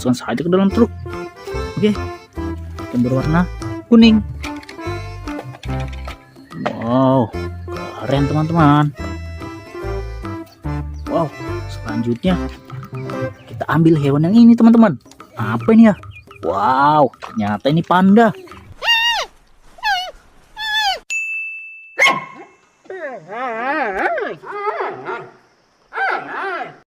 masukkan saja ke dalam truk. Oke, yang berwarna kuning. Wow, keren teman-teman. Wow, selanjutnya kita ambil hewan yang ini teman-teman. Apa ini ya? Wow, ternyata ini panda.